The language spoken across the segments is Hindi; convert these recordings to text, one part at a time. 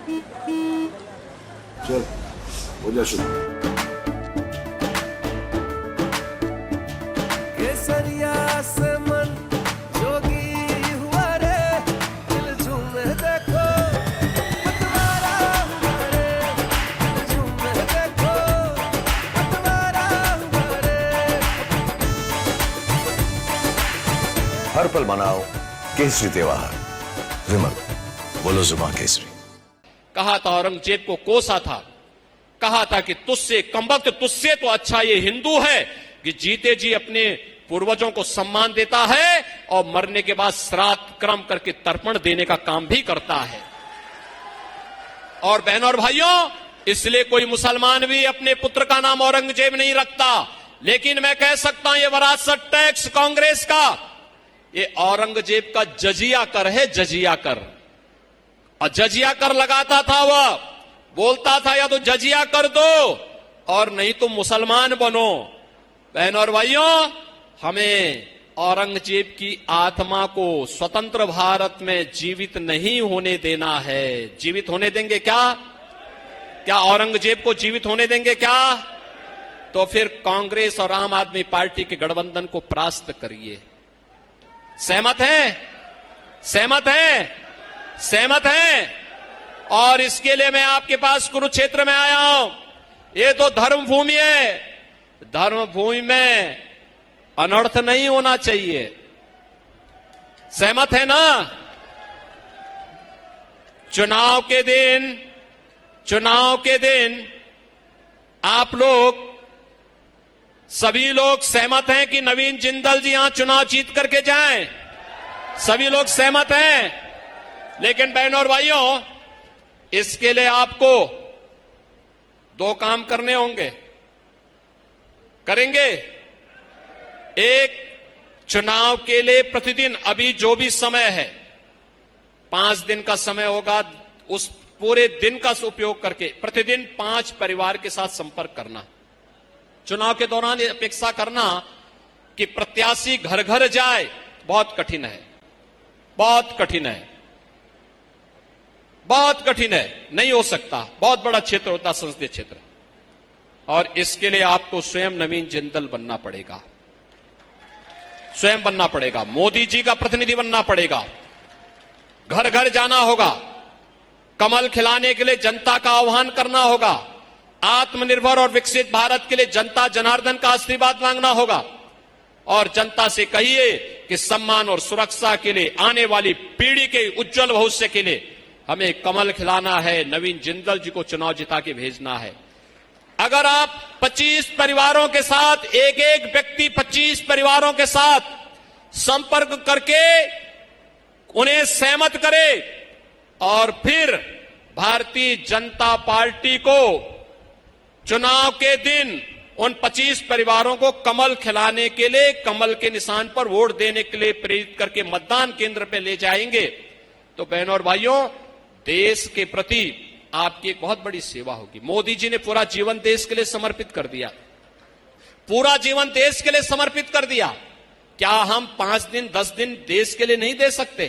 चल हो जा शुरू। केसरिया से मन जोगी हुआ रे, दिल झूमे देखो मतवारा हुआ रे, दिल झूमे देखो मतवारा हुआ रे। हर पल मनाओ केसरी त्योहार। विमल बोलो जुबान केसरी। कहा था औरंगजेब को कोसा था, कहा था कि तुझसे कमबख्त, तुझसे तो अच्छा ये हिंदू है कि जीते जी अपने पूर्वजों को सम्मान देता है और मरने के बाद श्राद्ध क्रम करके तर्पण देने का काम भी करता है। और बहनों और भाइयों, इसलिए कोई मुसलमान भी अपने पुत्र का नाम औरंगजेब नहीं रखता, लेकिन मैं कह सकता हूं ये विरासत टैक्स कांग्रेस का, ये औरंगजेब का जजिया कर है, जजिया कर। और जजिया कर लगाता था, वह बोलता था या तो जजिया कर दो और नहीं तो मुसलमान बनो। बहनों और भाइयों, हमें औरंगजेब की आत्मा को स्वतंत्र भारत में जीवित नहीं होने देना है। जीवित होने देंगे क्या? क्या औरंगजेब को जीवित होने देंगे क्या? तो फिर कांग्रेस और आम आदमी पार्टी के गठबंधन को परास्त करिए। सहमत हैं? सहमत हैं? सहमत हैं? और इसके लिए मैं आपके पास कुरुक्षेत्र में आया हूं। ये तो धर्म भूमि है, धर्म भूमि में अनर्थ नहीं होना चाहिए। सहमत है ना? चुनाव के दिन आप लोग सभी लोग सहमत हैं कि नवीन जिंदल जी यहां चुनाव जीत करके जाएं? सभी लोग सहमत हैं। लेकिन बहनों और भाइयों, इसके लिए आपको दो काम करने होंगे। करेंगे? एक, चुनाव के लिए प्रतिदिन अभी जो भी समय है 5 दिन का समय होगा, उस पूरे दिन का उपयोग करके प्रतिदिन 5 परिवार के साथ संपर्क करना। चुनाव के दौरान ये अपेक्षा करना कि प्रत्याशी घर घर जाए, बहुत कठिन है, बहुत कठिन है, बहुत कठिन है, नहीं हो सकता। बहुत बड़ा क्षेत्र होता है, संसदीय क्षेत्र, और इसके लिए आपको स्वयं नवीन जिंदल बनना पड़ेगा, स्वयं बनना पड़ेगा, मोदी जी का प्रतिनिधि बनना पड़ेगा, घर घर जाना होगा, कमल खिलाने के लिए जनता का आह्वान करना होगा, आत्मनिर्भर और विकसित भारत के लिए जनता जनार्दन का आशीर्वाद मांगना होगा, और जनता से कहिए कि सम्मान और सुरक्षा के लिए, आने वाली पीढ़ी के उज्जवल भविष्य के लिए हमें कमल खिलाना है, नवीन जिंदल जी को चुनाव जिता के भेजना है। अगर आप 25 परिवारों के साथ, एक एक व्यक्ति 25 परिवारों के साथ संपर्क करके उन्हें सहमत करे और फिर भारतीय जनता पार्टी को चुनाव के दिन उन 25 परिवारों को कमल खिलाने के लिए, कमल के निशान पर वोट देने के लिए प्रेरित करके मतदान केंद्र पे ले जाएंगे, तो बहनों और भाइयों, देश के प्रति आपकी एक बहुत बड़ी सेवा होगी। मोदी जी ने पूरा जीवन देश के लिए समर्पित कर दिया, पूरा जीवन देश के लिए समर्पित कर दिया। क्या हम 5 दिन 10 दिन देश के लिए नहीं दे सकते?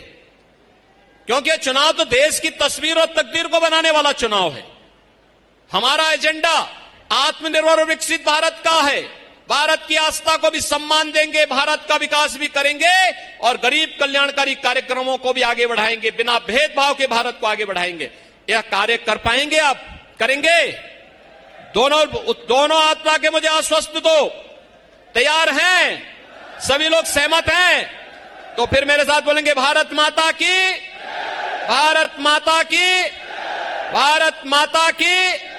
क्योंकि चुनाव तो देश की तस्वीर और तकदीर को बनाने वाला चुनाव है। हमारा एजेंडा आत्मनिर्भर और विकसित भारत का है। भारत की आस्था को भी सम्मान देंगे, भारत का विकास भी करेंगे और गरीब कल्याणकारी कार्यक्रमों को भी आगे बढ़ाएंगे, बिना भेदभाव के भारत को आगे बढ़ाएंगे। यह कार्य कर पाएंगे आप? करेंगे? दोनों आत्मा के मुझे आश्वस्त दो। तैयार हैं? सभी लोग सहमत हैं? तो फिर मेरे साथ बोलेंगे, भारत माता की, भारत माता की, भारत माता की।